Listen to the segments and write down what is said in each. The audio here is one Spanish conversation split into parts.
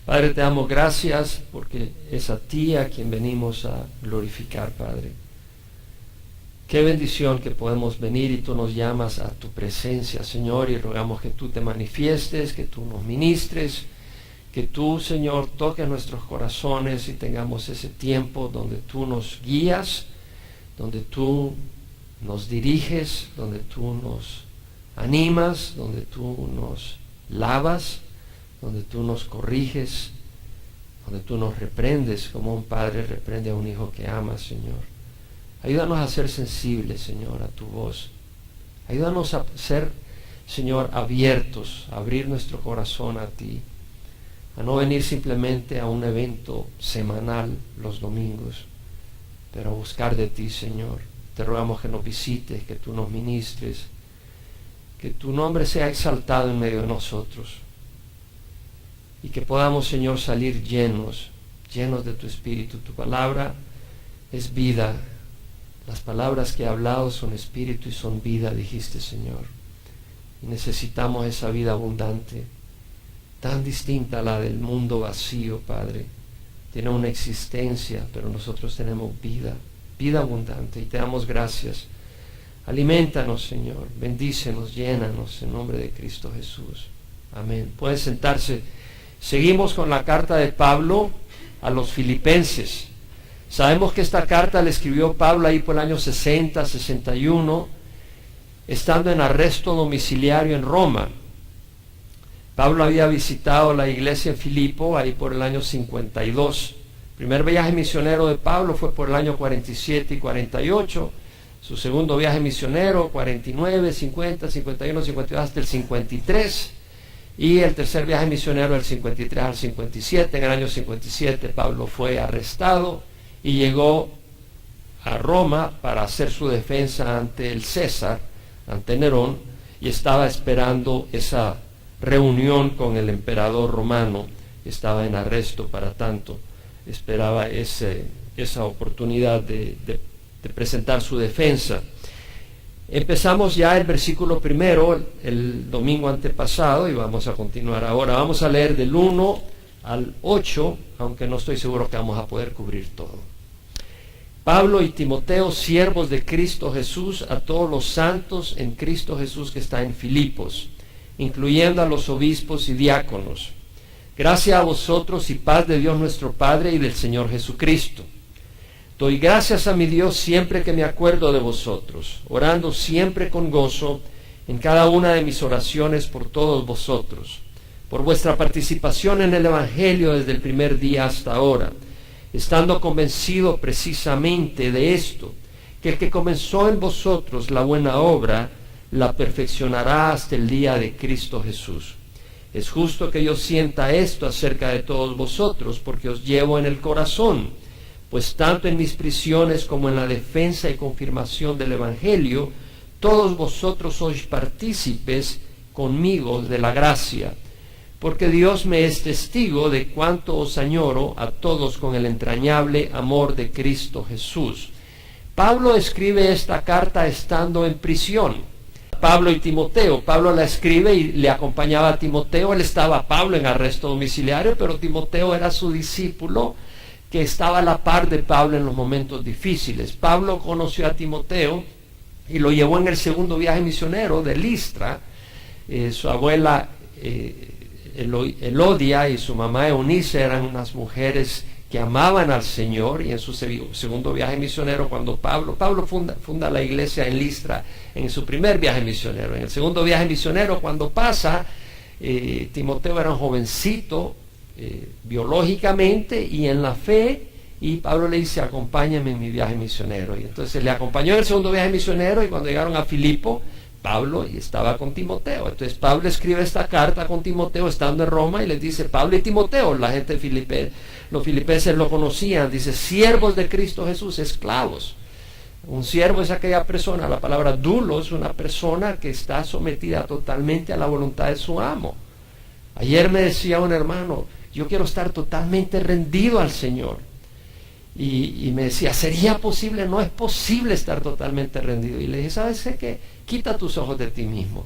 Padre, te damos gracias porque es a ti a quien venimos a glorificar, Padre. Qué bendición que podemos venir y tú nos llamas a tu presencia, Señor, y rogamos que tú te manifiestes, que tú nos ministres, que tú, Señor, toques nuestros corazones y tengamos ese tiempo donde tú nos guías, donde tú nos diriges, donde tú nos animas, donde tú nos lavas, donde tú nos corriges, donde tú nos reprendes como un padre reprende a un hijo que ama, Señor. Ayúdanos a ser sensibles, Señor, a tu voz. Ayúdanos a ser, Señor, abiertos, a abrir nuestro corazón a ti, a no venir simplemente a un evento semanal los domingos, pero a buscar de ti, Señor. Te rogamos que nos visites, que tú nos ministres, que tu nombre sea exaltado en medio de nosotros y que podamos, Señor, salir llenos de tu Espíritu. Tu palabra es vida. Las palabras que he hablado son espíritu y son vida, dijiste, Señor. Y necesitamos esa vida abundante, tan distinta a la del mundo vacío, Padre. Tiene una existencia, pero nosotros tenemos vida abundante, y te damos gracias. Aliméntanos, Señor, bendícenos, llénanos en nombre de Cristo Jesús. Amén. Pueden sentarse. Seguimos con la carta de Pablo a los Filipenses. Sabemos que esta carta la escribió Pablo ahí por el año 60, 61, estando en arresto domiciliario en Roma. Pablo había visitado la iglesia en Filipo ahí por el año 52. El primer viaje misionero de Pablo fue por el año 47 y 48. Su segundo viaje misionero, 49, 50, 51, 52, hasta el 53. Y el tercer viaje misionero del 53 al 57. En el año 57 Pablo fue arrestado y llegó a Roma para hacer su defensa ante el César, ante Nerón, y estaba esperando esa reunión con el emperador romano. Estaba en arresto para tanto, esperaba esa oportunidad de presentar su defensa. Empezamos ya el versículo primero el domingo antepasado y vamos a continuar ahora. Vamos a leer del 1 al 8, aunque no estoy seguro que vamos a poder cubrir todo. Pablo y Timoteo, siervos de Cristo Jesús, a todos los santos en Cristo Jesús que está en Filipos, incluyendo a los obispos y diáconos. Gracias a vosotros y paz de Dios nuestro Padre y del Señor Jesucristo. Doy gracias a mi Dios siempre que me acuerdo de vosotros, orando siempre con gozo en cada una de mis oraciones por todos vosotros, por vuestra participación en el Evangelio desde el primer día hasta ahora, estando convencido precisamente de esto, que el que comenzó en vosotros la buena obra, la perfeccionará hasta el día de Cristo Jesús. Es justo que yo sienta esto acerca de todos vosotros, porque os llevo en el corazón, pues tanto en mis prisiones como en la defensa y confirmación del Evangelio, todos vosotros sois partícipes conmigo de la gracia, porque Dios me es testigo de cuánto os añoro a todos con el entrañable amor de Cristo Jesús. Pablo escribe esta carta estando en prisión. Pablo y Timoteo. Pablo la escribe y le acompañaba a Timoteo. Él estaba, Pablo, en arresto domiciliario, pero Timoteo era su discípulo que estaba a la par de Pablo en los momentos difíciles. Pablo conoció a Timoteo y lo llevó en el segundo viaje misionero de Listra. Su abuela Elodia y su mamá Eunice eran unas mujeres que amaban al Señor, y en su segundo viaje misionero, cuando Pablo funda la iglesia en Listra en su primer viaje misionero. En el segundo viaje misionero, cuando pasa, Timoteo era un jovencito biológicamente y en la fe, y Pablo le dice: acompáñame en mi viaje misionero. Y entonces le acompañó en el segundo viaje misionero, y cuando llegaron a Filipo, Pablo estaba con Timoteo. Entonces Pablo escribe esta carta con Timoteo estando en Roma y les dice: Pablo y Timoteo, la gente de Filipe, los filipenses lo conocían, dice: siervos de Cristo Jesús, esclavos. Un siervo es aquella persona, la palabra dulo es una persona que está sometida totalmente a la voluntad de su amo. Ayer me decía un hermano: yo quiero estar totalmente rendido al Señor. Y me decía: ¿sería posible? No es posible estar totalmente rendido. Y le dije: ¿sabes qué? Quita tus ojos de ti mismo.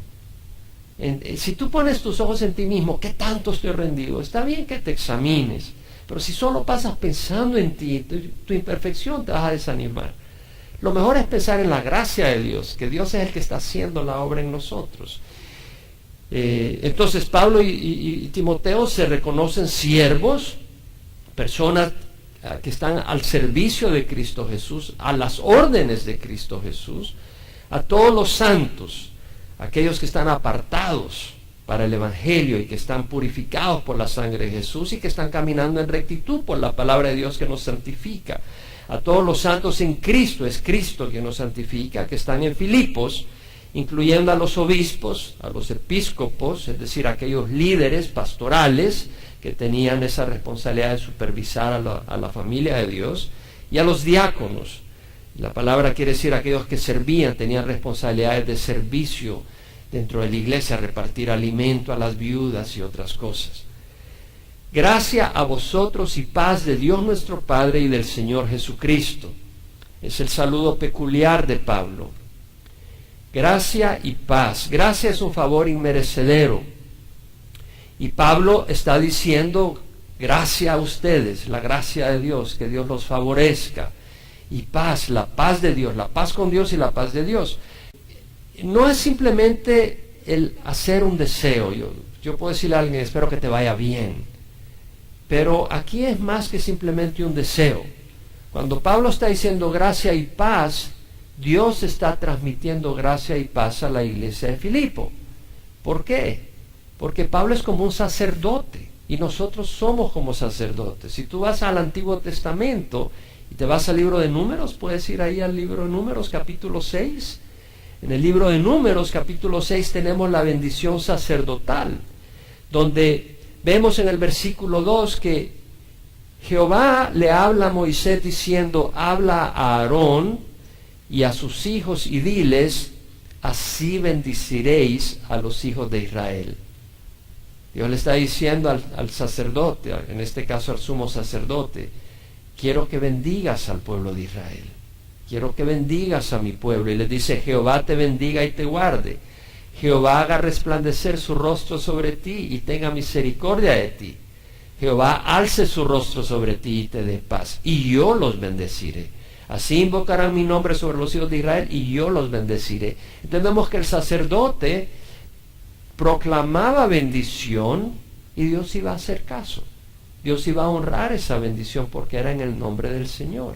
Si tú pones tus ojos en ti mismo, ¿qué tanto estoy rendido? Está bien que te examines, pero si solo pasas pensando en ti, tu imperfección, te vas a desanimar. Lo mejor es pensar en la gracia de Dios, que Dios es el que está haciendo la obra en nosotros. Entonces Pablo y Timoteo se reconocen siervos, personas que están al servicio de Cristo Jesús, a las órdenes de Cristo Jesús, a todos los santos, aquellos que están apartados para el Evangelio y que están purificados por la sangre de Jesús y que están caminando en rectitud por la palabra de Dios que nos santifica. A todos los santos en Cristo, es Cristo quien nos santifica, que están en Filipos, incluyendo a los obispos, a los episcopos, es decir, aquellos líderes pastorales que tenían esa responsabilidad de supervisar a la familia de Dios, y a los diáconos. La palabra quiere decir aquellos que servían, tenían responsabilidades de servicio dentro de la iglesia, repartir alimento a las viudas y otras cosas. Gracia a vosotros y paz de Dios nuestro Padre y del Señor Jesucristo. Es el saludo peculiar de Pablo. Gracia y paz. Gracia es un favor inmerecedero. Y Pablo está diciendo, gracia a ustedes, la gracia de Dios, que Dios los favorezca. Y paz, la paz de Dios, la paz con Dios y la paz de Dios. No es simplemente el hacer un deseo. Yo puedo decirle a alguien, espero que te vaya bien. Pero aquí es más que simplemente un deseo. Cuando Pablo está diciendo gracia y paz, Dios está transmitiendo gracia y paz a la iglesia de Filipo. ¿Por qué? Porque Pablo es como un sacerdote y nosotros somos como sacerdotes. Si tú vas al Antiguo Testamento y te vas al libro de Números, puedes ir ahí al libro de Números capítulo 6. En el libro de Números capítulo 6 tenemos la bendición sacerdotal, donde vemos en el versículo 2 que Jehová le habla a Moisés diciendo, habla a Aarón y a sus hijos y diles, así bendiciréis a los hijos de Israel. Dios le está diciendo al sacerdote, en este caso al sumo sacerdote, quiero que bendigas al pueblo de Israel, quiero que bendigas a mi pueblo. Y le dice, Jehová te bendiga y te guarde. Jehová haga resplandecer su rostro sobre ti y tenga misericordia de ti. Jehová alce su rostro sobre ti y te dé paz. Y yo los bendeciré. Así invocarán mi nombre sobre los hijos de Israel y yo los bendeciré. Entendemos que el sacerdote proclamaba bendición y Dios iba a hacer caso. Dios iba a honrar esa bendición porque era en el nombre del Señor.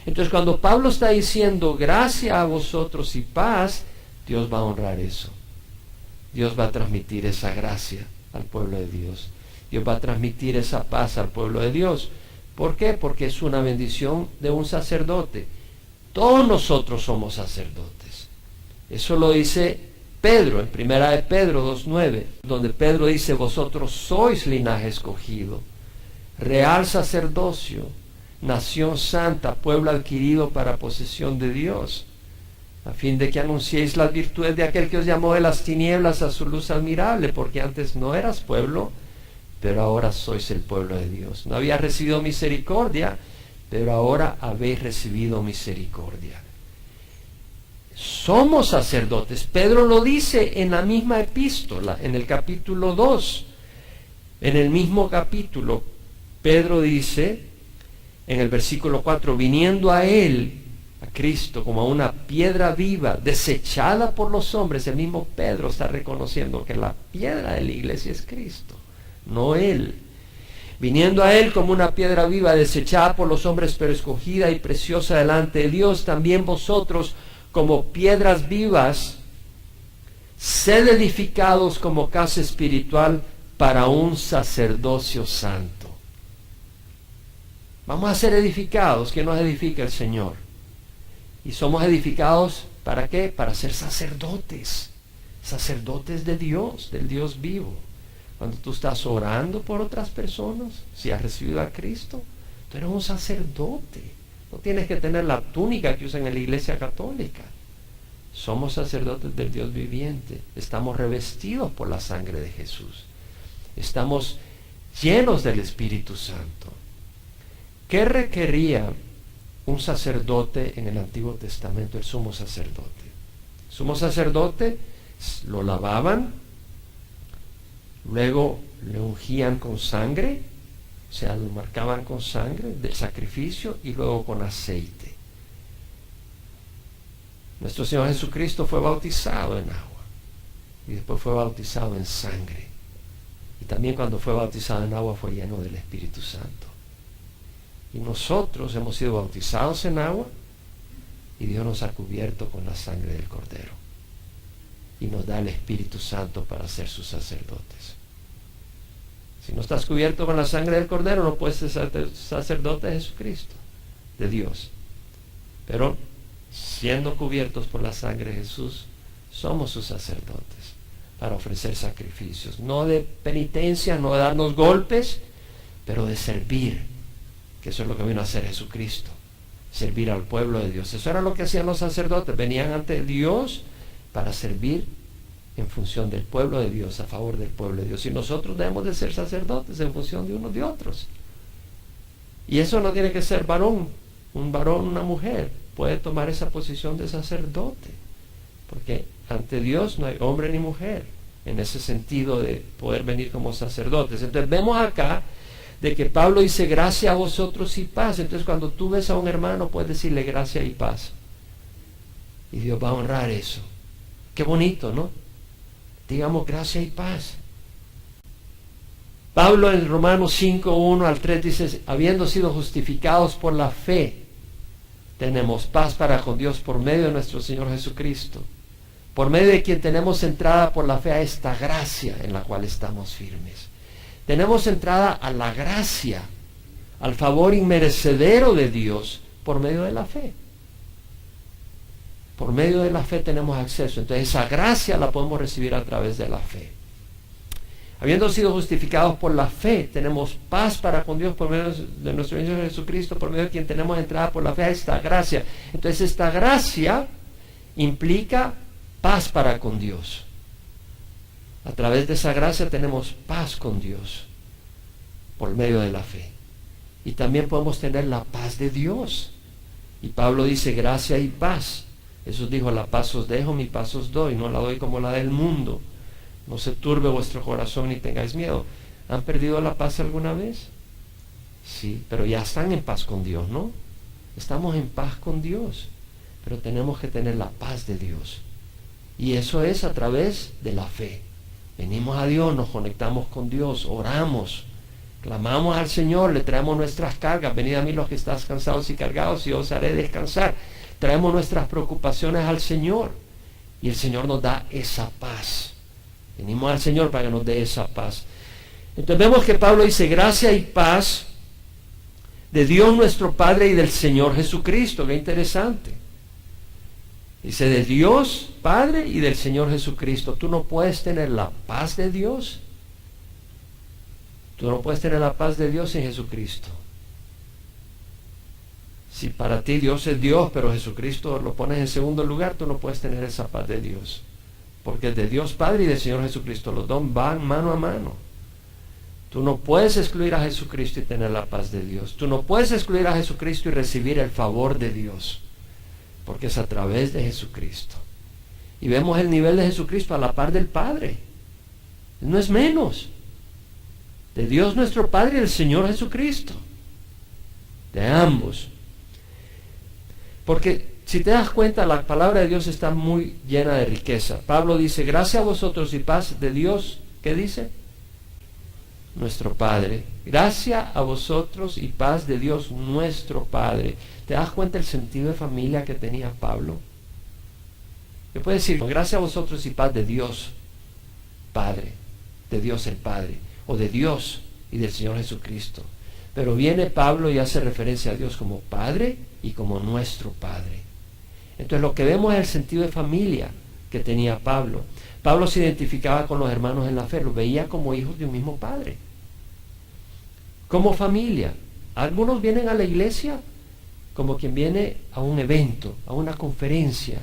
Entonces cuando Pablo está diciendo gracia a vosotros y paz, Dios va a honrar eso. Dios va a transmitir esa gracia al pueblo de Dios. Dios va a transmitir esa paz al pueblo de Dios. ¿Por qué? Porque es una bendición de un sacerdote. Todos nosotros somos sacerdotes. Eso lo dice Pedro, en primera de Pedro 2:9, donde Pedro dice, vosotros sois linaje escogido, real sacerdocio, nación santa, pueblo adquirido para posesión de Dios, a fin de que anunciéis las virtudes de aquel que os llamó de las tinieblas a su luz admirable, porque antes no eras pueblo, pero ahora sois el pueblo de Dios. No habías recibido misericordia, pero ahora habéis recibido misericordia. Somos sacerdotes. Pedro lo dice en la misma epístola, en el capítulo 2. En el mismo capítulo, Pedro dice, en el versículo 4, viniendo a él, a Cristo, como a una piedra viva, desechada por los hombres. El mismo Pedro está reconociendo que la piedra de la iglesia es Cristo, no él. Viniendo a él como una piedra viva, desechada por los hombres, pero escogida y preciosa delante de Dios, también vosotros, como piedras vivas, sed edificados como casa espiritual para un sacerdocio santo. Vamos a ser edificados. ¿Quién nos edifica? El Señor. Y somos edificados, ¿para qué? Para ser sacerdotes, sacerdotes de Dios, del Dios vivo. Cuando tú estás orando por otras personas, si has recibido a Cristo, tú eres un sacerdote. No tienes que tener la túnica que usan en la iglesia católica. Somos sacerdotes del Dios viviente. Estamos revestidos por la sangre de Jesús. Estamos llenos del Espíritu Santo. ¿Qué requería un sacerdote en el Antiguo Testamento? El sumo sacerdote. El sumo sacerdote lo lavaban, luego le ungían con sangre, o sea, lo marcaban con sangre del sacrificio y luego con aceite. Nuestro Señor Jesucristo fue bautizado en agua y después fue bautizado en sangre. Y también cuando fue bautizado en agua fue lleno del Espíritu Santo. Y nosotros hemos sido bautizados en agua y Dios nos ha cubierto con la sangre del Cordero. Y nos da el Espíritu Santo para ser sus sacerdotes. Si no estás cubierto con la sangre del Cordero, no puedes ser sacerdote de Jesucristo, de Dios. Pero siendo cubiertos por la sangre de Jesús, somos sus sacerdotes para ofrecer sacrificios, no de penitencia, no de darnos golpes, pero de servir, que eso es lo que vino a hacer Jesucristo, servir al pueblo de Dios. Eso era lo que hacían los sacerdotes, venían ante Dios para servir en función del pueblo de Dios, a favor del pueblo de Dios. Y nosotros debemos de ser sacerdotes en función de unos de otros. Y eso no tiene que ser varón, un varón, una mujer puede tomar esa posición de sacerdote, porque ante Dios no hay hombre ni mujer en ese sentido de poder venir como sacerdotes. Entonces vemos acá de que Pablo dice gracia a vosotros y paz. Entonces cuando tú ves a un hermano puedes decirle gracia y paz, y Dios va a honrar eso. Qué bonito, ¿no? Digamos gracia y paz. Pablo en Romanos 5, 1 al 3 dice, habiendo sido justificados por la fe, tenemos paz para con Dios por medio de nuestro Señor Jesucristo, por medio de quien tenemos entrada por la fe a esta gracia en la cual estamos firmes. Tenemos entrada a la gracia, al favor inmerecedero de Dios por medio de la fe. Por medio de la fe tenemos acceso. Entonces esa gracia la podemos recibir a través de la fe. Habiendo sido justificados por la fe, tenemos paz para con Dios por medio de nuestro Señor Jesucristo, por medio de quien tenemos entrada por la fe a esta gracia. Entonces esta gracia implica paz para con Dios. A través de esa gracia tenemos paz con Dios por medio de la fe. Y también podemos tener la paz de Dios. Y Pablo dice gracia y paz. Jesús dijo, la paz os dejo, mi paz os doy, no la doy como la del mundo. No se turbe vuestro corazón ni tengáis miedo. ¿Han perdido la paz alguna vez? Sí, pero ya están en paz con Dios, ¿no? Estamos en paz con Dios, pero tenemos que tener la paz de Dios. Y eso es a través de la fe. Venimos a Dios, nos conectamos con Dios, oramos, clamamos al Señor, le traemos nuestras cargas. Venid a mí los que estáis cansados y cargados y os haré descansar. Traemos nuestras preocupaciones al Señor y el Señor nos da esa paz. Venimos al Señor para que nos dé esa paz. Entonces vemos que Pablo dice gracia y paz de Dios nuestro Padre y del Señor Jesucristo. Qué interesante. Dice de Dios Padre y del Señor Jesucristo. Tú no puedes tener la paz de Dios. Tú no puedes tener la paz de Dios sin Jesucristo. Si para ti Dios es Dios, pero Jesucristo lo pones en segundo lugar, tú no puedes tener esa paz de Dios. Porque es de Dios Padre y del Señor Jesucristo. Los dos van mano a mano. Tú no puedes excluir a Jesucristo y tener la paz de Dios. Tú no puedes excluir a Jesucristo y recibir el favor de Dios. Porque es a través de Jesucristo. Y vemos el nivel de Jesucristo a la par del Padre. No es menos. De Dios nuestro Padre y del Señor Jesucristo. De ambos. Porque si te das cuenta, la palabra de Dios está muy llena de riqueza. Pablo dice, gracia a vosotros y paz de Dios. ¿Qué dice? Nuestro Padre. Gracia a vosotros y paz de Dios nuestro Padre. ¿Te das cuenta el sentido de familia que tenía Pablo? ¿Qué puede decir? Gracia a vosotros y paz de Dios Padre, de Dios el Padre, o de Dios y del Señor Jesucristo. Pero viene Pablo y hace referencia a Dios como Padre y como nuestro Padre. Entonces lo que vemos es el sentido de familia que tenía Pablo. Pablo se identificaba con los hermanos en la fe, los veía como hijos de un mismo Padre. Como familia. Algunos vienen a la iglesia como quien viene a un evento, a una conferencia.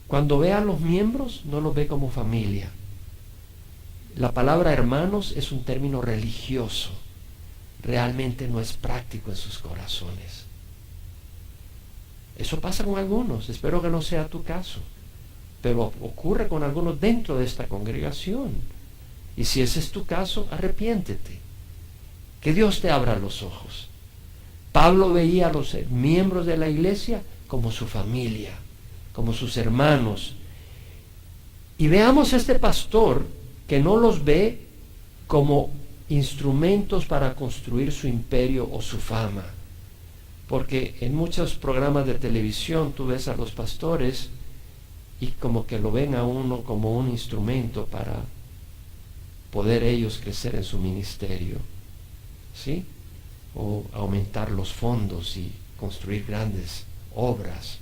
Cuando ve a los miembros, no los ve como familia. La palabra hermanos es un término religioso. Realmente no es práctico en sus corazones. Eso pasa con algunos, espero que no sea tu caso, pero ocurre con algunos dentro de esta congregación. Y si ese es tu caso, arrepiéntete. Que Dios te abra los ojos. Pablo veía a los miembros de la iglesia como su familia, como sus hermanos. Y veamos a este pastor que no los ve como instrumentos para construir su imperio o su fama. Porque en muchos programas de televisión tú ves a los pastores y como que lo ven a uno como un instrumento para poder ellos crecer en su ministerio, ¿sí? O aumentar los fondos y construir grandes obras.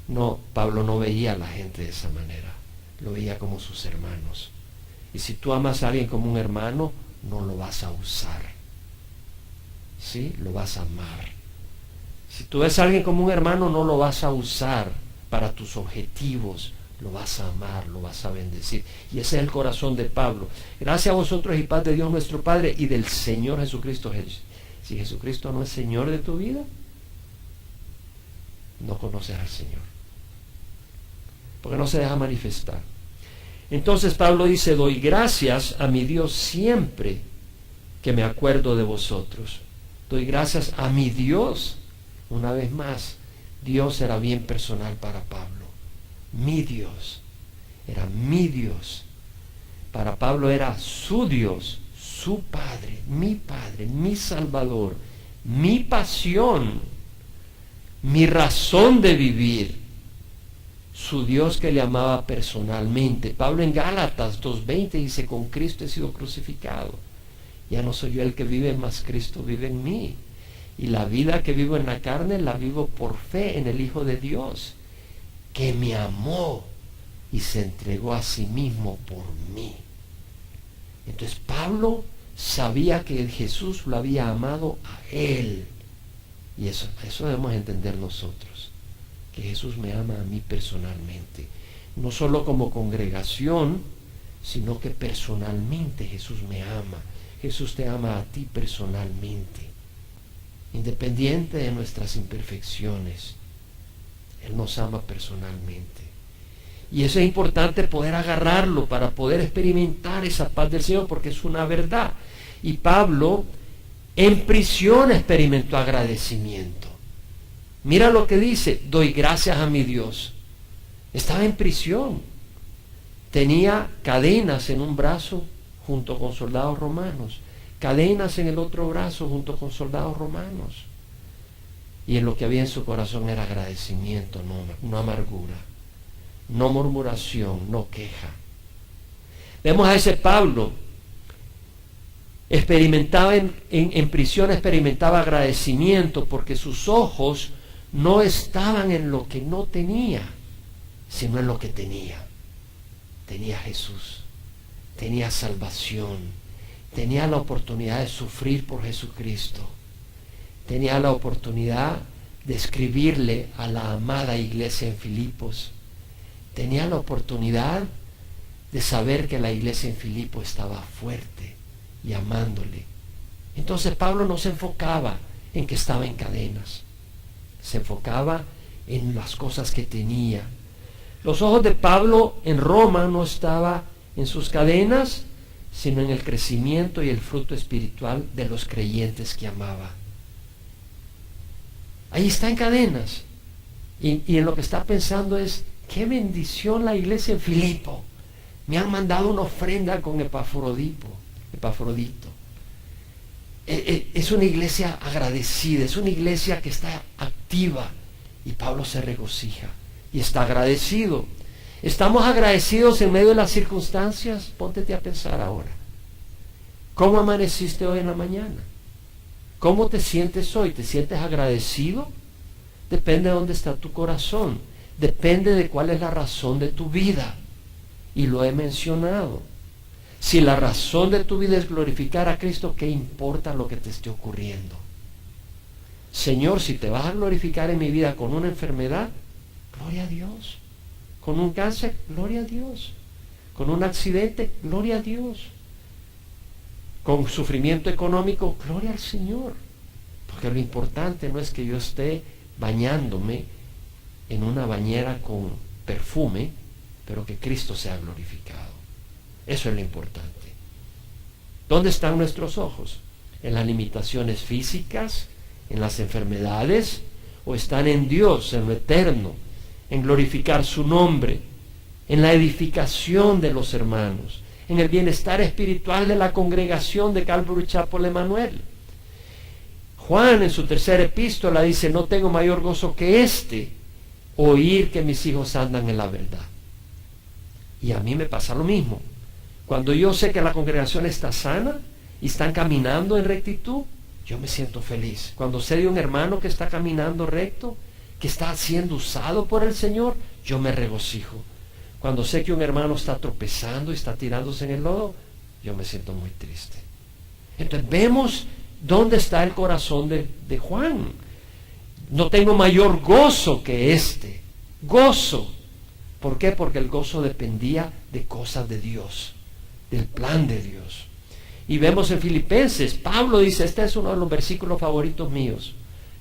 No, Pablo no veía a la gente de esa manera, lo veía como sus hermanos. Y si tú amas a alguien como un hermano, no lo vas a usar, ¿sí? Lo vas a amar. Si tú ves a alguien como un hermano, no lo vas a usar para tus objetivos, lo vas a amar, lo vas a bendecir. Y ese es el corazón de Pablo. Gracias a vosotros y paz de Dios nuestro Padre y del Señor Jesucristo. Si Jesucristo no es Señor de tu vida, no conoces al Señor, porque no se deja manifestar. Entonces Pablo dice: doy gracias a mi Dios siempre que me acuerdo de vosotros. Doy gracias a mi Dios. Una vez más, Dios era bien personal para Pablo. Mi Dios, era mi Dios. Para Pablo era su Dios, su Padre, mi Salvador, mi pasión, mi razón de vivir. Su Dios que le amaba personalmente. Pablo en Gálatas 2:20 dice: con Cristo he sido crucificado. Ya no soy yo el que vive, mas Cristo vive en mí. Y la vida que vivo en la carne la vivo por fe en el Hijo de Dios, que me amó y se entregó a sí mismo por mí. Entonces Pablo sabía que Jesús lo había amado a él. Y eso debemos entender nosotros, que Jesús me ama a mí personalmente. No solo como congregación, sino que personalmente Jesús me ama. Jesús te ama a ti personalmente. Independiente de nuestras imperfecciones, Él nos ama personalmente. Y eso es importante poder agarrarlo para poder experimentar esa paz del Señor, porque es una verdad. Y Pablo en prisión experimentó agradecimiento. Mira lo que dice: doy gracias a mi Dios. Estaba en prisión. Tenía cadenas en un brazo junto con soldados romanos, cadenas en el otro brazo junto con soldados romanos. Y en lo que había en su corazón era agradecimiento, no amargura, no murmuración, no queja. Vemos a ese Pablo, experimentaba en prisión, experimentaba agradecimiento porque sus ojos no estaban en lo que no tenía, sino en lo que tenía. Tenía Jesús, tenía salvación, tenía la oportunidad de sufrir por Jesucristo, tenía la oportunidad de escribirle a la amada iglesia en Filipos, tenía la oportunidad de saber que la iglesia en Filipos estaba fuerte y amándole. Entonces Pablo no se enfocaba en que estaba en cadenas, se enfocaba en las cosas que tenía. Los ojos de Pablo en Roma no estaban en sus cadenas, sino en el crecimiento y el fruto espiritual de los creyentes que amaba. Ahí está en cadenas, y en lo que está pensando es: qué bendición la iglesia en Filipo. Me han mandado una ofrenda con Epafrodito. Es una iglesia agradecida, es una iglesia que está activa, y Pablo se regocija y está agradecido. ¿Estamos agradecidos en medio de las circunstancias? Póntete a pensar ahora. ¿Cómo amaneciste hoy en la mañana? ¿Cómo te sientes hoy? ¿Te sientes agradecido? Depende de dónde está tu corazón. Depende de cuál es la razón de tu vida. Y lo he mencionado. Si la razón de tu vida es glorificar a Cristo, ¿qué importa lo que te esté ocurriendo? Señor, si te vas a glorificar en mi vida con una enfermedad, gloria a Dios. Con un cáncer, gloria a Dios. Con un accidente, gloria a Dios. Con sufrimiento económico, gloria al Señor. Porque lo importante no es que yo esté bañándome en una bañera con perfume, pero que Cristo sea glorificado. Eso es lo importante. ¿Dónde están nuestros ojos? ¿En las limitaciones físicas? ¿En las enfermedades? ¿O están en Dios, en lo eterno? ¿En glorificar su nombre? ¿En la edificación de los hermanos? ¿En el bienestar espiritual de la congregación de Calvary Chapel Emanuel? Juan en su tercera epístola dice: no tengo mayor gozo que oír que mis hijos andan en la verdad. Y a mí me pasa lo mismo. Cuando yo sé que la congregación está sana y están caminando en rectitud, yo me siento feliz. Cuando sé de un hermano que está caminando recto, que está siendo usado por el Señor, yo me regocijo. Cuando sé que un hermano está tropezando y está tirándose en el lodo, yo me siento muy triste. Entonces vemos dónde está el corazón de Juan. No tengo mayor gozo que gozo. ¿Por qué? Porque el gozo dependía de cosas de Dios, del plan de Dios. Y vemos en Filipenses, Pablo dice, este es uno de los versículos favoritos míos,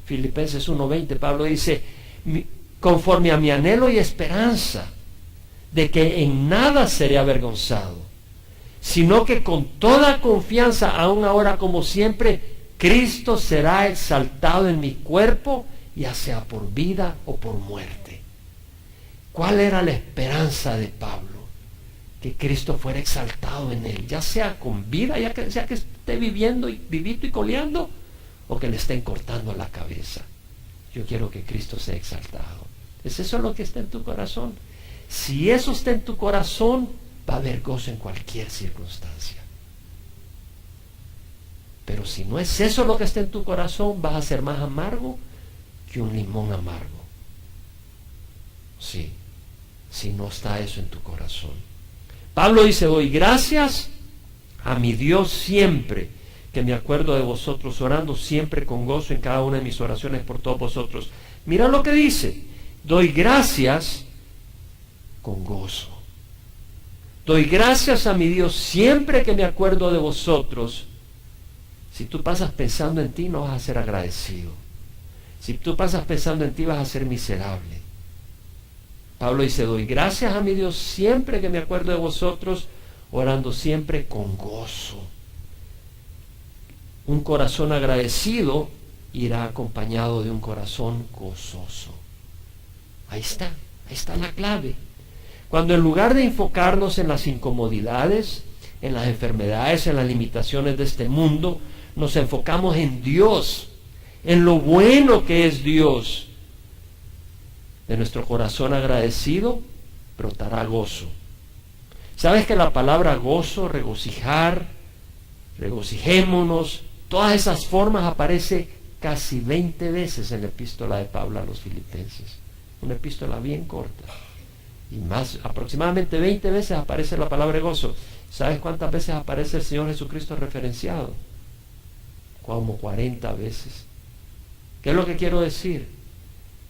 Filipenses 1:20, Pablo dice: conforme a mi anhelo y esperanza de que en nada seré avergonzado, sino que con toda confianza, aún ahora como siempre, Cristo será exaltado en mi cuerpo, ya sea por vida o por muerte. ¿Cuál era la esperanza de Pablo? Que Cristo fuera exaltado en él, ya sea con vida, ya sea que esté viviendo y vivito y coleando, o que le estén cortando la cabeza. Yo quiero que Cristo sea exaltado. ¿Es eso lo que está en tu corazón? Si eso está en tu corazón, va a haber gozo en cualquier circunstancia. Pero si no es eso lo que está en tu corazón, vas a ser más amargo que un limón amargo. Sí, si no está eso en tu corazón. Pablo dice: doy gracias a mi Dios siempre que me acuerdo de vosotros, orando siempre con gozo en cada una de mis oraciones por todos vosotros. Mira lo que dice: doy gracias con gozo. Doy gracias a mi Dios siempre que me acuerdo de vosotros. Si tú pasas pensando en ti, no vas a ser agradecido. Si tú pasas pensando en ti, vas a ser miserable. Pablo dice: doy gracias a mi Dios siempre que me acuerdo de vosotros, orando siempre con gozo. Un corazón agradecido irá acompañado de un corazón gozoso. Ahí está la clave. Cuando en lugar de enfocarnos en las incomodidades, en las enfermedades, en las limitaciones de este mundo, nos enfocamos en Dios, en lo bueno que es Dios, de nuestro corazón agradecido brotará gozo. ¿Sabes que la palabra gozo, regocijar, regocijémonos, todas esas formas aparece casi 20 veces en la epístola de Pablo a los Filipenses? Una epístola bien corta. Y más, aproximadamente 20 veces aparece la palabra gozo. ¿Sabes cuántas veces aparece el Señor Jesucristo referenciado? Como 40 veces. ¿Qué es lo que quiero decir?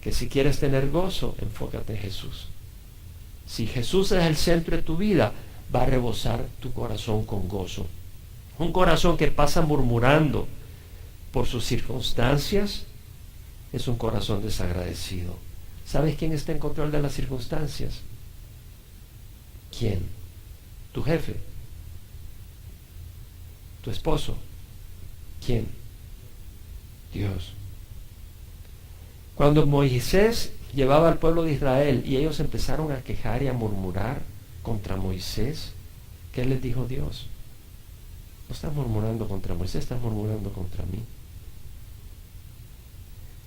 Que si quieres tener gozo, enfócate en Jesús. Si Jesús es el centro de tu vida, va a rebosar tu corazón con gozo. Un corazón que pasa murmurando por sus circunstancias es un corazón desagradecido. ¿Sabes quién está en control de las circunstancias? ¿Quién? Tu jefe. Tu esposo. ¿Quién? Dios. Cuando Moisés llevaba al pueblo de Israel y ellos empezaron a quejar y a murmurar contra Moisés, ¿qué les dijo Dios? No estás murmurando contra Moisés, estás murmurando contra mí.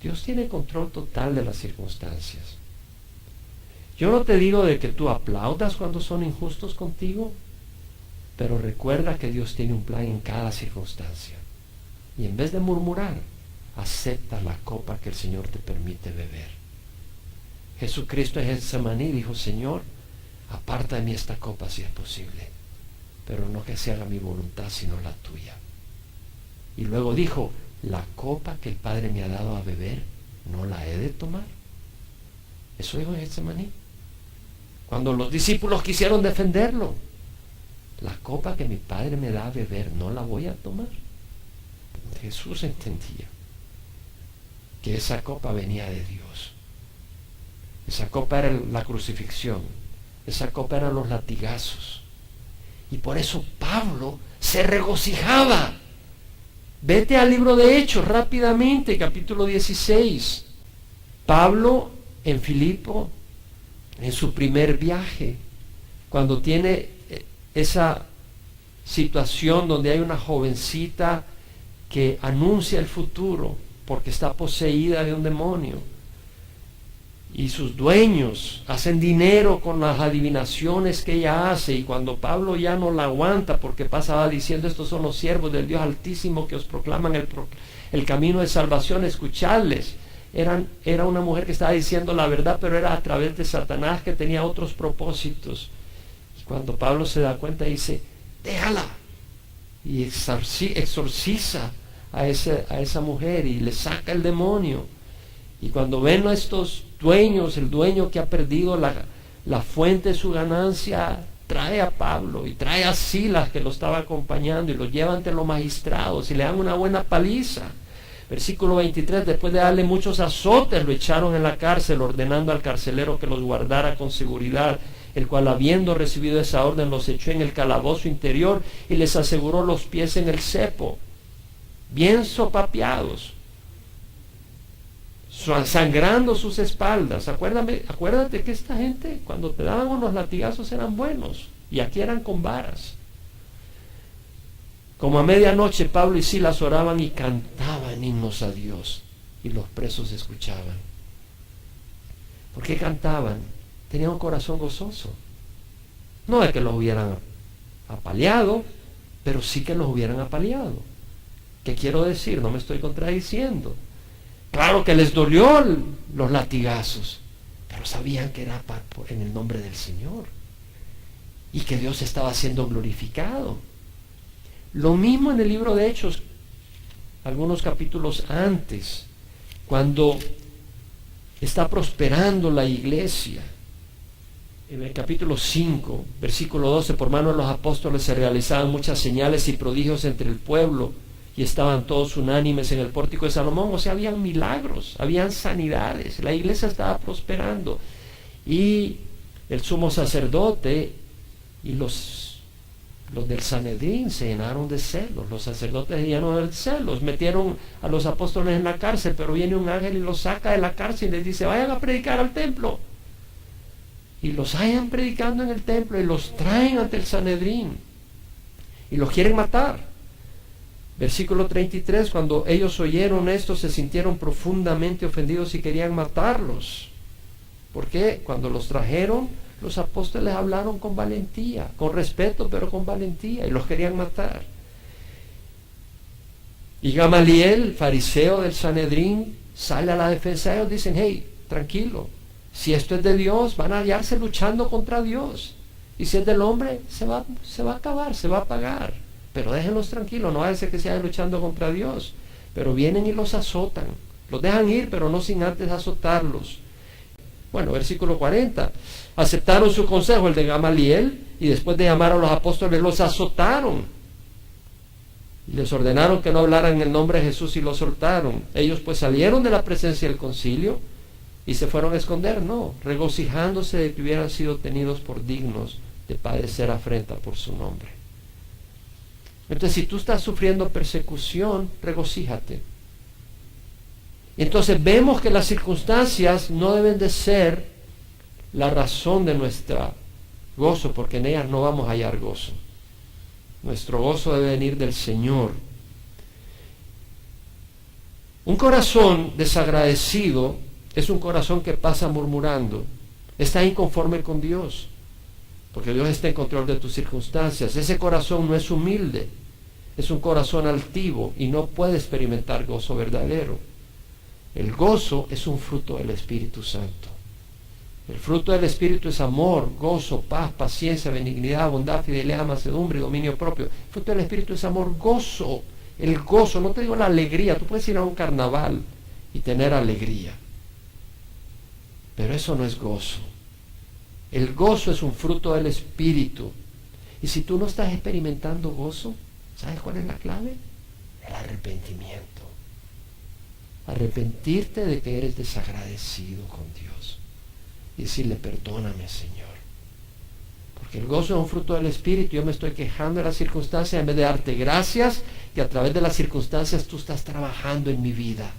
Dios tiene control total de las circunstancias. Yo no te digo de que tú aplaudas cuando son injustos contigo, pero recuerda que Dios tiene un plan en cada circunstancia. Y en vez de murmurar, acepta la copa que el Señor te permite beber. Jesucristo en Getsemaní dijo: Señor, aparta de mí esta copa si es posible, pero no que se haga mi voluntad sino la tuya. Y luego dijo: la copa que el Padre me ha dado a beber, ¿no la he de tomar? Eso dijo en Getsemaní. Cuando los discípulos quisieron defenderlo: la copa que mi Padre me da a beber, ¿no la voy a tomar? Jesús entendía que esa copa venía de Dios. Esa copa era la crucifixión. Esa copa eran los latigazos. Y por eso Pablo se regocijaba. Vete al libro de Hechos rápidamente, capítulo 16. Pablo en Filipo, en su primer viaje, cuando tiene esa situación donde hay una jovencita que anuncia el futuro porque está poseída de un demonio, y sus dueños hacen dinero con las adivinaciones que ella hace, y cuando Pablo ya no la aguanta porque pasaba diciendo: estos son los siervos del Dios Altísimo que os proclaman el camino de salvación, escuchadles. Era una mujer que estaba diciendo la verdad, pero era a través de Satanás, que tenía otros propósitos. Y cuando Pablo se da cuenta, dice: déjala, y exorciza a esa mujer y le saca el demonio. Y cuando ven a estos dueños, el dueño que ha perdido la fuente de su ganancia, trae a Pablo y trae a Silas, que lo estaba acompañando, y lo lleva ante los magistrados y le dan una buena paliza. Versículo 23, después de darle muchos azotes, lo echaron en la cárcel, ordenando al carcelero que los guardara con seguridad, el cual, habiendo recibido esa orden, los echó en el calabozo interior y les aseguró los pies en el cepo, bien sopapeados, sangrando sus espaldas. Acuérdate que esta gente, cuando te daban unos latigazos, eran buenos, y aquí eran con varas. Como a medianoche, Pablo y Silas oraban y cantaban himnos a Dios, y los presos escuchaban. ¿Por qué cantaban? Tenían un corazón gozoso. No de que los hubieran apaleado, pero sí que los hubieran apaleado. ¿Qué quiero decir? No me estoy contradiciendo. Claro que les dolió los latigazos, pero sabían que era en el nombre del Señor, y que Dios estaba siendo glorificado. Lo mismo en el libro de Hechos, algunos capítulos antes, cuando está prosperando la iglesia. En el capítulo 5, versículo 12, por mano de los apóstoles se realizaban muchas señales y prodigios entre el pueblo, y estaban todos unánimes en el pórtico de Salomón. O sea, habían milagros, habían sanidades, la iglesia estaba prosperando. Y el sumo sacerdote y los del Sanedrín se llenaron de celos. Los sacerdotes se llenaron de celos, metieron a los apóstoles en la cárcel, pero viene un ángel y los saca de la cárcel y les dice: vayan a predicar al templo. Y los hallan predicando en el templo y los traen ante el Sanedrín y los quieren matar. Versículo 33, cuando ellos oyeron esto, se sintieron profundamente ofendidos y querían matarlos. ¿Por qué? Cuando los trajeron, los apóstoles hablaron con valentía, con respeto, pero con valentía, y los querían matar. Y Gamaliel, fariseo del Sanedrín, sale a la defensa de ellos. Dicen: hey, tranquilo, si esto es de Dios, van a hallarse luchando contra Dios, y si es del hombre, se va a acabar, se va a apagar. Pero déjenlos tranquilos, no va a ser que se vayan luchando contra Dios. Pero vienen y los azotan, los dejan ir, pero no sin antes azotarlos. Bueno, versículo 40, aceptaron su consejo, el de Gamaliel, y después de llamar a los apóstoles, los azotaron. Y les ordenaron que no hablaran en el nombre de Jesús, y los soltaron. Ellos pues salieron de la presencia del concilio y se fueron a esconder, regocijándose de que hubieran sido tenidos por dignos de padecer afrenta por su nombre. Entonces, si tú estás sufriendo persecución, regocíjate. Entonces vemos que las circunstancias no deben de ser la razón de nuestro gozo, porque en ellas no vamos a hallar gozo. Nuestro gozo debe venir del Señor. Un corazón desagradecido es un corazón que pasa murmurando, está inconforme con Dios, porque Dios está en control de tus circunstancias. Ese corazón no es humilde, es un corazón altivo y no puede experimentar gozo verdadero. El gozo es un fruto del Espíritu Santo. El fruto del Espíritu es amor, gozo, paz, paciencia, benignidad, bondad, fidelidad, mansedumbre y dominio propio. El fruto del Espíritu es amor, gozo. El gozo, no te digo la alegría, tú puedes ir a un carnaval y tener alegría, pero eso no es gozo. El gozo es un fruto del Espíritu. Y si tú no estás experimentando gozo, ¿sabes cuál es la clave? El arrepentimiento. Arrepentirte de que eres desagradecido con Dios y decirle: perdóname, Señor, Porque el gozo es un fruto del Espíritu. Yo me estoy quejando de las circunstancias en vez de darte gracias que a través de las circunstancias tú estás trabajando en mi vida.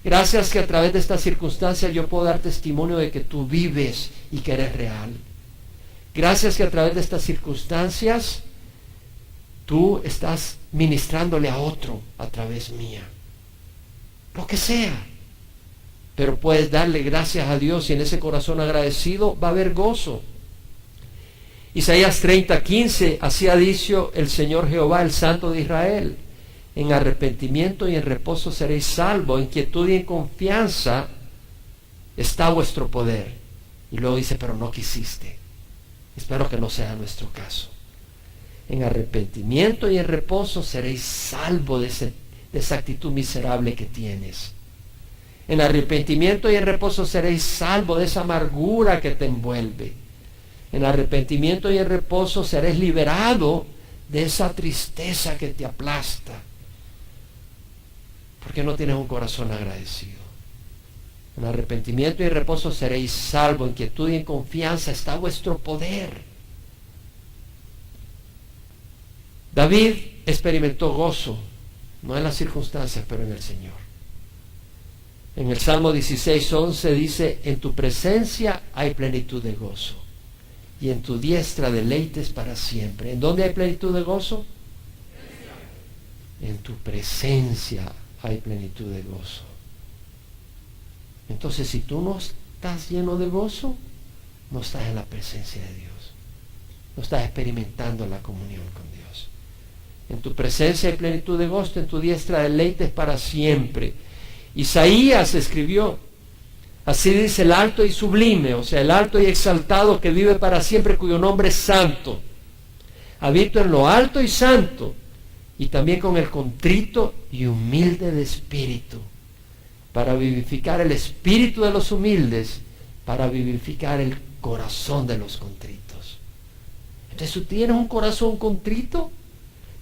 Gracias que a través de estas circunstancias yo puedo dar testimonio de que tú vives y que eres real. Gracias que a través de estas circunstancias tú estás ministrándole a otro a través mía. Lo que sea. Pero puedes darle gracias a Dios y en ese corazón agradecido va a haber gozo. Isaías 30:15, así ha dicho el Señor Jehová, el Santo de Israel: en arrepentimiento y en reposo seréis salvos, en quietud y en confianza está vuestro poder. Y luego dice, pero no quisiste. Espero que no sea nuestro caso. En arrepentimiento y en reposo seréis salvos de esa actitud miserable que tienes. En arrepentimiento y en reposo seréis salvos de esa amargura que te envuelve. En arrepentimiento y en reposo seréis liberado de esa tristeza que te aplasta. Porque no tienes un corazón agradecido. En arrepentimiento y en reposo seréis salvos, en quietud y en confianza está vuestro poder. David experimentó gozo, no en las circunstancias, pero en el Señor. En el Salmo 16:11 dice, en tu presencia hay plenitud de gozo, y en tu diestra deleites para siempre. ¿En dónde hay plenitud de gozo? En tu presencia hay plenitud de gozo. Entonces, si tú no estás lleno de gozo, no estás en la presencia de Dios. No estás experimentando la comunión con Dios. En tu presencia hay plenitud de gozo, en tu diestra deleites para siempre. Isaías escribió, así dice el alto y sublime, o sea, el alto y exaltado que vive para siempre, cuyo nombre es santo. Habito en lo alto y santo, y también con el contrito y humilde de espíritu, para vivificar el espíritu de los humildes, para vivificar el corazón de los contritos. Entonces, ¿tú tienes un corazón contrito?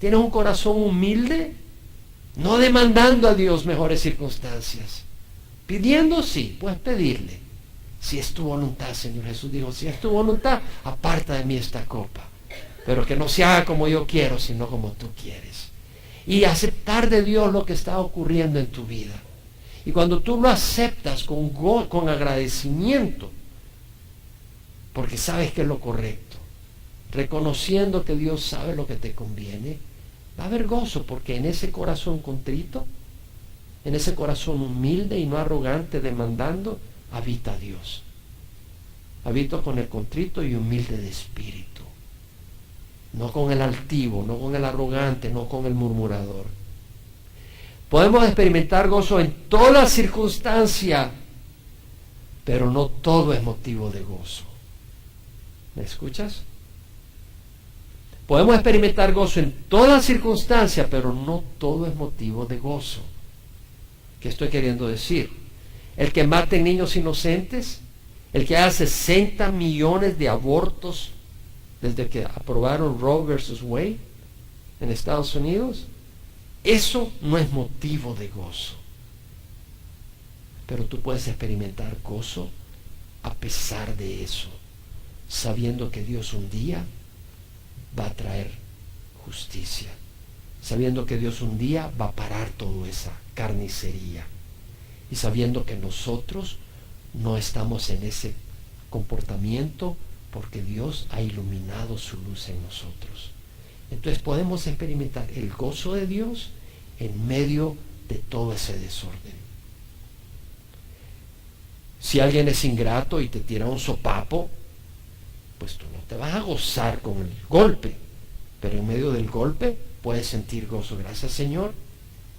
¿Tienes un corazón humilde? No demandando a Dios mejores circunstancias. Pidiendo, sí, puedes pedirle. Si es tu voluntad, Señor Jesús dijo, si es tu voluntad, aparta de mí esta copa. Pero que no se haga como yo quiero, sino como tú quieres. Y aceptar de Dios lo que está ocurriendo en tu vida. Y cuando tú lo aceptas con agradecimiento, porque sabes que es lo correcto, reconociendo que Dios sabe lo que te conviene, va a haber gozo, porque en ese corazón contrito, en ese corazón humilde y no arrogante demandando, habita Dios. Habito con el contrito y humilde de espíritu, no con el altivo, no con el arrogante, no con el murmurador. Podemos experimentar gozo en toda circunstancia, pero no todo es motivo de gozo. ¿Me escuchas? Podemos experimentar gozo en toda circunstancia, pero no todo es motivo de gozo. ¿Qué estoy queriendo decir? El que mate niños inocentes, el que haga 60 millones de abortos desde que aprobaron Roe versus Wade en Estados Unidos, eso no es motivo de gozo. Pero tú puedes experimentar gozo a pesar de eso, sabiendo que Dios un día va a traer justicia, sabiendo que Dios un día va a parar toda esa carnicería, y sabiendo que nosotros no estamos en ese comportamiento porque Dios ha iluminado su luz en nosotros. Entonces podemos experimentar el gozo de Dios en medio de todo ese desorden. Si alguien es ingrato y te tira un sopapo, pues tú no te vas a gozar con el golpe, pero en medio del golpe puedes sentir gozo. Gracias, Señor,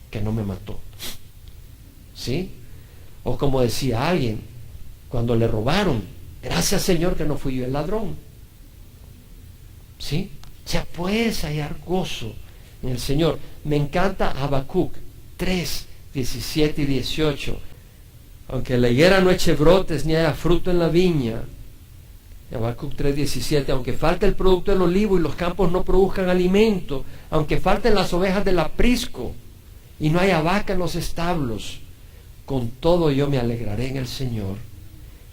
que no me mató. ¿Sí? O como decía alguien, cuando le robaron, gracias, Señor, que no fui yo el ladrón. ¿Sí? O sea, puedes hallar gozo en el Señor. Me encanta Habacuc 3, 17 y 18. Aunque la higuera no eche brotes ni haya fruto en la viña. Habacuc 3, 17. Aunque falte el producto del olivo y los campos no produzcan alimento. Aunque falten las ovejas del aprisco y no haya vaca en los establos. Con todo yo me alegraré en el Señor.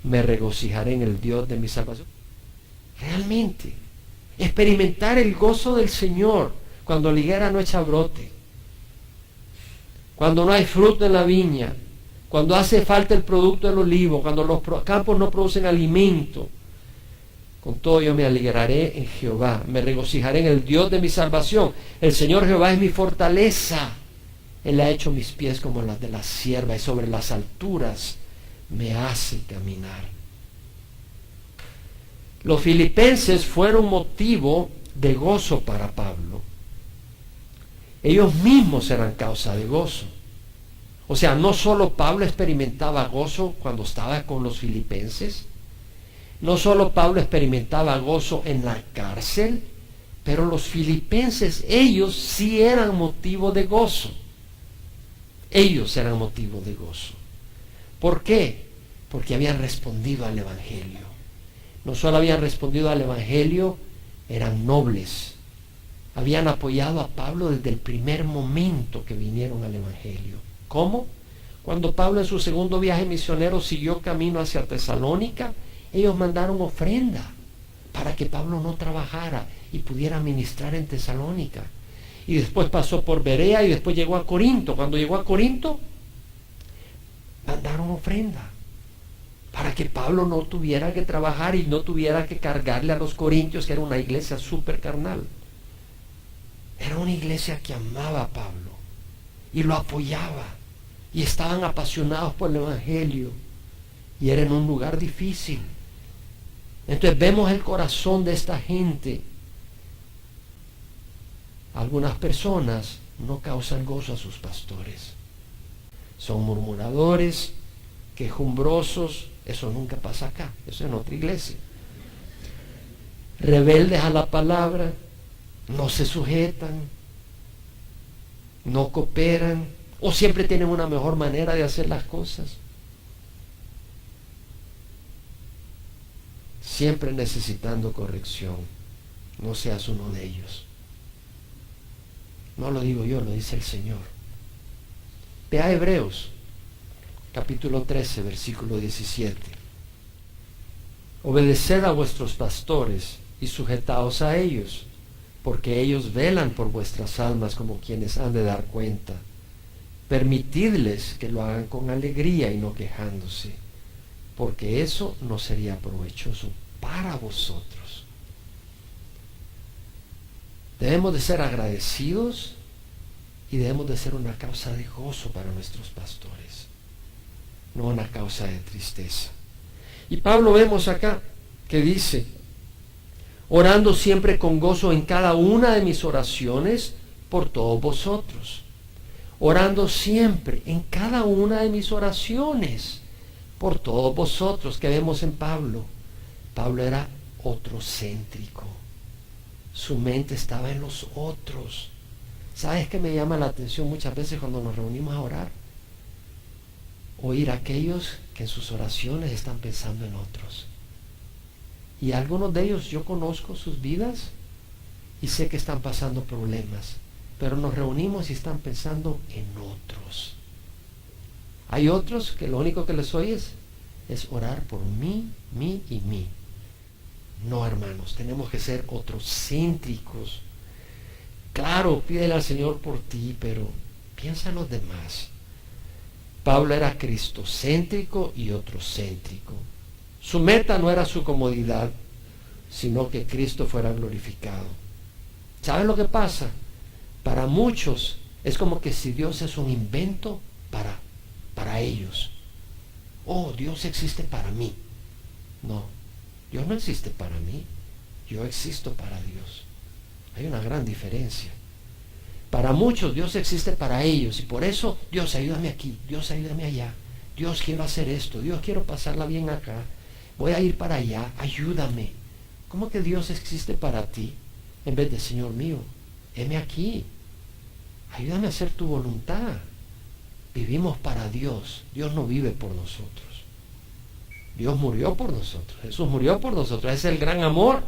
Me regocijaré en el Dios de mi salvación. Realmente. Experimentar el gozo del Señor cuando la higuera no echa brote, cuando no hay fruto en la viña, cuando hace falta el producto del olivo, cuando los campos no producen alimento. Con todo yo me alegraré en Jehová, me regocijaré en el Dios de mi salvación. El Señor Jehová es mi fortaleza. Él ha hecho mis pies como las de la sierva y sobre las alturas me hace caminar. Los filipenses fueron motivo de gozo para Pablo. Ellos mismos eran causa de gozo. O sea, no solo Pablo experimentaba gozo cuando estaba con los filipenses, no solo Pablo experimentaba gozo en la cárcel, pero los filipenses, ellos sí eran motivo de gozo. Ellos eran motivo de gozo. ¿Por qué? Porque habían respondido al Evangelio. No solo habían respondido al Evangelio, eran nobles. Habían apoyado a Pablo desde el primer momento que vinieron al Evangelio. ¿Cómo? Cuando Pablo en su segundo viaje misionero siguió camino hacia Tesalónica, ellos mandaron ofrenda para que Pablo no trabajara y pudiera ministrar en Tesalónica. Y después pasó por Berea y después llegó a Corinto. Cuando llegó a Corinto, mandaron ofrenda para que Pablo no tuviera que trabajar y no tuviera que cargarle a los corintios, que era una iglesia súper carnal. Era una iglesia que amaba a Pablo y lo apoyaba y estaban apasionados por el Evangelio y era en un lugar difícil. Entonces vemos el corazón de esta gente. Algunas personas no causan gozo a sus pastores. Son murmuradores, quejumbrosos. Eso nunca pasa acá, eso es en otra iglesia. Rebeldes a la palabra, no se sujetan, no cooperan, o siempre tienen una mejor manera de hacer las cosas. Siempre necesitando corrección. No seas uno de ellos. No lo digo yo, lo dice el Señor. Ve a Hebreos, capítulo 13, versículo 17. Obedeced a vuestros pastores y sujetaos a ellos, porque ellos velan por vuestras almas como quienes han de dar cuenta. Permitidles que lo hagan con alegría y no quejándose, porque eso no sería provechoso para vosotros. Debemos de ser agradecidos y debemos de ser una causa de gozo para nuestros pastores, no una causa de tristeza. Y Pablo vemos acá que dice, orando siempre con gozo en cada una de mis oraciones por todos vosotros. Orando siempre en cada una de mis oraciones por todos vosotros. Que vemos en Pablo. Pablo era otrocéntrico. Su mente estaba en los otros. ¿Sabes qué me llama la atención muchas veces cuando nos reunimos a orar? Oír a aquellos que en sus oraciones están pensando en otros. Y algunos de ellos yo conozco sus vidas y sé que están pasando problemas, pero nos reunimos y están pensando en otros. Hay otros que lo único que les oyes es orar por mí, mí y mí. No, hermanos, tenemos que ser otrocéntricos. Claro, pídele al Señor por ti, pero piensa en los demás. Pablo era cristocéntrico y otrocéntrico. Su meta no era su comodidad, sino que Cristo fuera glorificado. ¿Saben lo que pasa? Para muchos es como que si Dios es un invento para ellos. Oh, Dios existe para mí. No, Dios no existe para mí. Yo existo para Dios. Hay una gran diferencia. Para muchos Dios existe para ellos y por eso Dios ayúdame aquí, Dios ayúdame allá, Dios quiero hacer esto, Dios quiero pasarla bien acá, voy a ir para allá, ayúdame. ¿Cómo que Dios existe para ti? En vez de Señor mío, heme aquí, ayúdame a hacer tu voluntad. Vivimos para Dios. Dios no vive por nosotros. Dios murió por nosotros. Jesús murió por nosotros. Es el gran amor.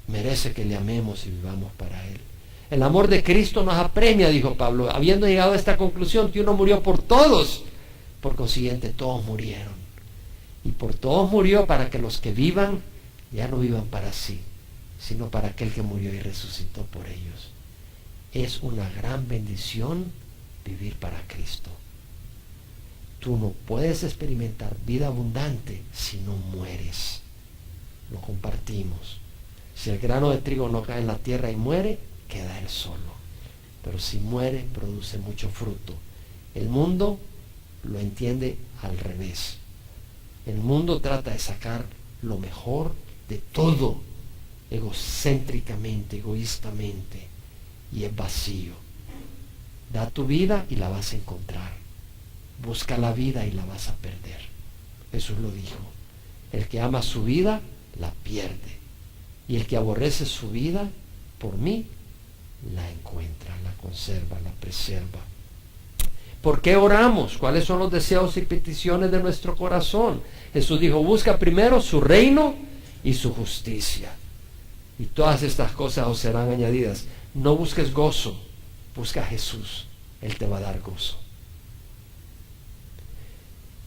Merece que le amemos y vivamos para Él. El amor de Cristo nos apremia, dijo Pablo, habiendo llegado a esta conclusión que uno murió por todos. Por consiguiente, todos murieron. Y por todos murió para que los que vivan ya no vivan para sí, sino para aquel que murió y resucitó por ellos. Es una gran bendición vivir para Cristo. Tú no puedes experimentar vida abundante si no mueres. Lo compartimos. Si el grano de trigo no cae en la tierra y muere, queda él solo. Pero si muere, produce mucho fruto. El mundo lo entiende al revés. El mundo trata de sacar lo mejor de todo, egocéntricamente, egoístamente, y es vacío. Da tu vida y la vas a encontrar. Busca la vida y la vas a perder. Jesús lo dijo. El que ama su vida, la pierde. Y el que aborrece su vida, por mí, la encuentra, la conserva, la preserva. ¿Por qué oramos? ¿Cuáles son los deseos y peticiones de nuestro corazón? Jesús dijo, busca primero su reino y su justicia. Y todas estas cosas os serán añadidas. No busques gozo, busca a Jesús. Él te va a dar gozo.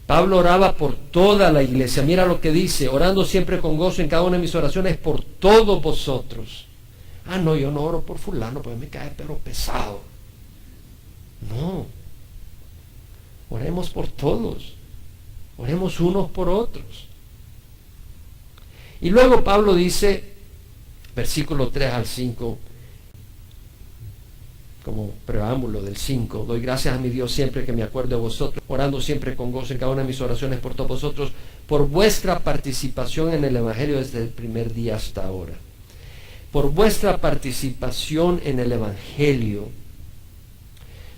Pablo oraba por toda la iglesia. Mira lo que dice, orando siempre con gozo en cada una de mis oraciones por todos vosotros. Ah, no, yo no oro por fulano, pues me cae pero pesado. No. Oremos por todos. Oremos unos por otros. Y luego Pablo dice, versículo 3 al 5, como preámbulo del 5, doy gracias a mi Dios siempre que me acuerdo de vosotros, orando siempre con gozo en cada una de mis oraciones por todos vosotros, por vuestra participación en el Evangelio desde el primer día hasta ahora. Por vuestra participación en el Evangelio.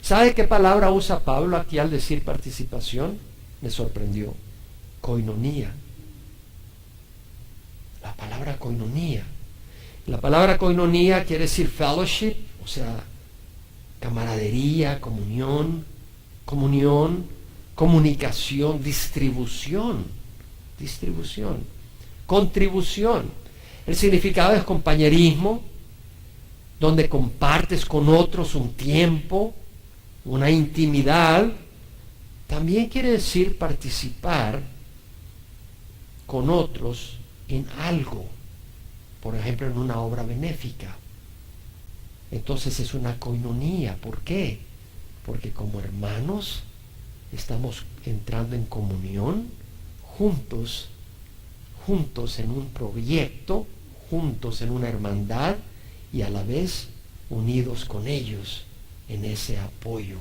¿Sabe qué palabra usa Pablo aquí al decir participación? Me sorprendió. Koinonía. La palabra koinonía. La palabra koinonía quiere decir fellowship, o sea, camaradería, comunión, comunicación, distribución, contribución. El significado es compañerismo, donde compartes con otros un tiempo, una intimidad. También quiere decir participar con otros en algo, por ejemplo en una obra benéfica. Entonces es una koinonía. ¿Por qué? Porque como hermanos estamos entrando en comunión, juntos en un proyecto, juntos en una hermandad y a la vez unidos con ellos en ese apoyo.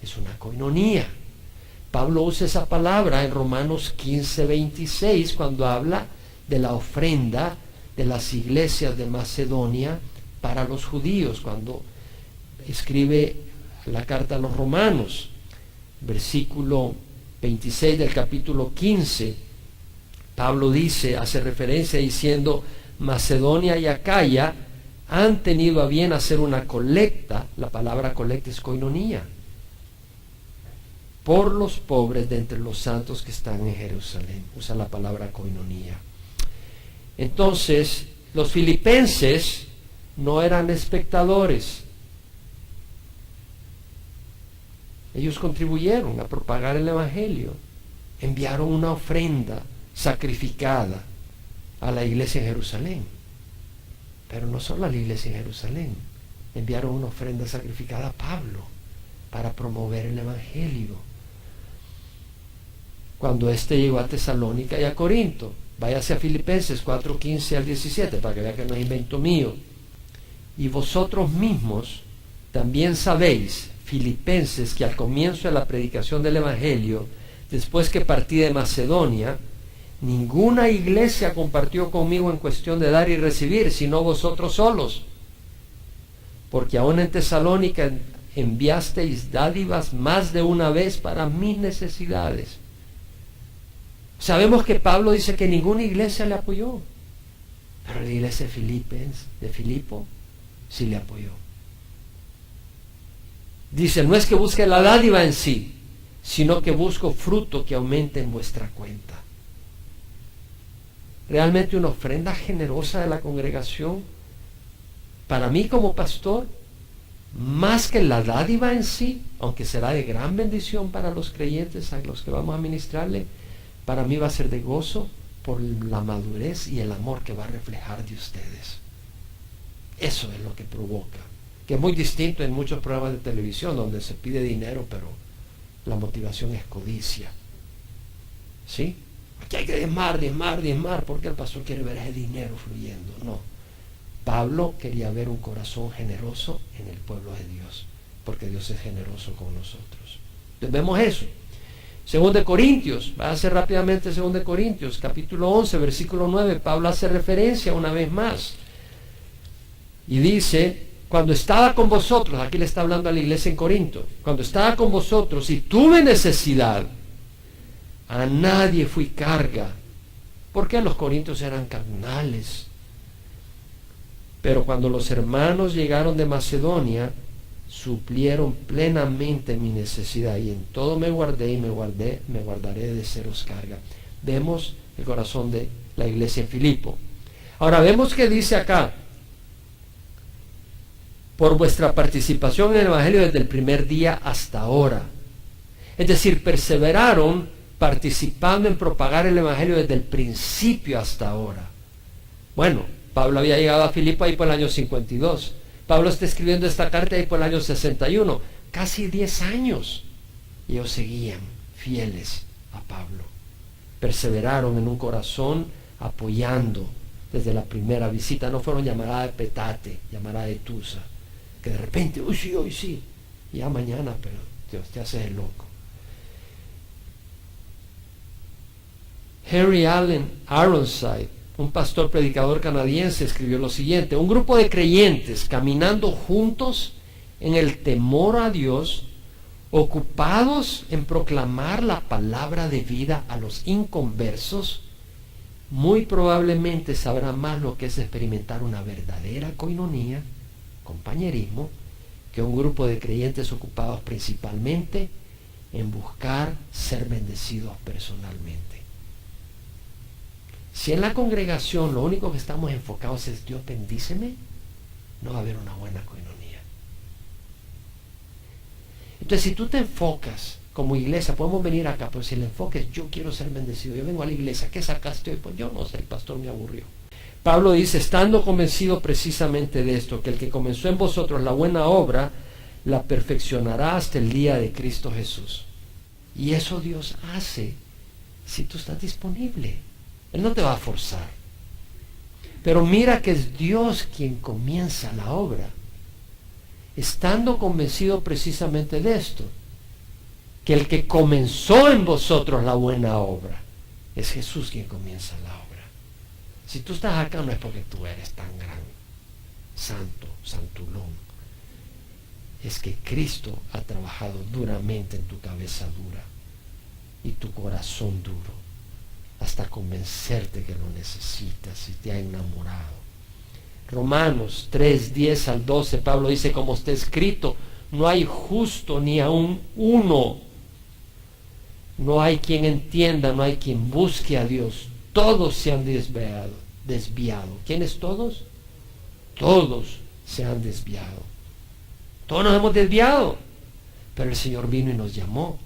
Es una koinonía. Pablo usa esa palabra en Romanos 15:26 cuando habla de la ofrenda de las iglesias de Macedonia para los judíos, cuando escribe la carta a los romanos, versículo 26 del capítulo 15, Pablo dice, hace referencia diciendo, Macedonia y Acaya han tenido a bien hacer una colecta, la palabra colecta es koinonía, por los pobres de entre los santos que están en Jerusalén. Usa la palabra koinonía. Entonces, los filipenses no eran espectadores. Ellos contribuyeron a propagar el Evangelio. Enviaron una ofrenda sacrificada a la iglesia en Jerusalén. Pero no solo a la iglesia en Jerusalén. Enviaron una ofrenda sacrificada a Pablo para promover el Evangelio. Cuando éste llegó a Tesalónica y a Corinto, váyase a Filipenses 4:15 al 17 para que vea que no es invento mío. Y vosotros mismos también sabéis, filipenses, que al comienzo de la predicación del Evangelio, después que partí de Macedonia, ninguna iglesia compartió conmigo en cuestión de dar y recibir, sino vosotros solos. Porque aún en Tesalónica enviasteis dádivas más de una vez para mis necesidades. Sabemos que Pablo dice que ninguna iglesia le apoyó, pero la iglesia de Filipo sí le apoyó. Dice, no es que busque la dádiva en sí, sino que busco fruto que aumente en vuestra cuenta. Realmente una ofrenda generosa de la congregación, para mí como pastor, más que la dádiva en sí, aunque será de gran bendición para los creyentes a los que vamos a ministrarle, para mí va a ser de gozo por la madurez y el amor que va a reflejar de ustedes. Eso es lo que provoca, que es muy distinto en muchos programas de televisión donde se pide dinero, pero la motivación es codicia. ¿Sí? Aquí hay que diezmar, porque el pastor quiere ver ese dinero fluyendo. No. Pablo quería ver un corazón generoso en el pueblo de Dios, porque Dios es generoso con nosotros. Entonces vemos eso. 2 Corintios, va a hacer rápidamente 2 Corintios, capítulo 11, versículo 9, Pablo hace referencia una vez más. Y dice, cuando estaba con vosotros, aquí le está hablando a la iglesia en Corinto, cuando estaba con vosotros y tuve necesidad, a nadie fui carga, porque los corintios eran carnales. Pero cuando los hermanos llegaron de Macedonia, suplieron plenamente mi necesidad, y en todo me guardaré de seros carga. Vemos el corazón de la iglesia en Filipo. Ahora vemos que dice acá, por vuestra participación en el Evangelio desde el primer día hasta ahora. Es decir, perseveraron participando en propagar el Evangelio desde el principio hasta ahora. Bueno, Pablo había llegado a Filipo ahí por el año 52. Pablo está escribiendo esta carta ahí por el año 61. Casi 10 años. Y ellos seguían fieles a Pablo. Perseveraron en un corazón apoyando desde la primera visita. No fueron llamadas de petate, llamadas de tusa, que de repente, hoy sí, ya mañana, pero Dios te hace el loco. Henry Allen Ironside, un pastor predicador canadiense, escribió lo siguiente: un grupo de creyentes caminando juntos en el temor a Dios, ocupados en proclamar la palabra de vida a los inconversos, muy probablemente sabrá más lo que es experimentar una verdadera coinonía, compañerismo, que un grupo de creyentes ocupados principalmente en buscar ser bendecidos personalmente. Si en la congregación lo único que estamos enfocados es Dios bendíceme, no va a haber una buena coinonía. Entonces, si tú te enfocas como iglesia, podemos venir acá, pero si el enfoque es yo quiero ser bendecido, yo vengo a la iglesia, ¿qué sacaste hoy? Pues yo no sé, el pastor me aburrió. Pablo dice, estando convencido precisamente de esto, que el que comenzó en vosotros la buena obra, la perfeccionará hasta el día de Cristo Jesús. Y eso Dios hace si tú estás disponible. Él no te va a forzar. Pero mira que es Dios quien comienza la obra. Estando convencido precisamente de esto, que el que comenzó en vosotros la buena obra, es Jesús quien comienza la obra. Si tú estás acá no es porque tú eres tan gran, santo, santulón. Es que Cristo ha trabajado duramente en tu cabeza dura y tu corazón duro, hasta convencerte que lo necesitas y te ha enamorado. Romanos 3, 10 al 12, Pablo dice, como está escrito, no hay justo ni aun uno. No hay quien entienda, no hay quien busque a Dios. Todos se han desviado. ¿Quiénes todos? Todos se han desviado. Todos nos hemos desviado. Pero el Señor vino y nos llamó.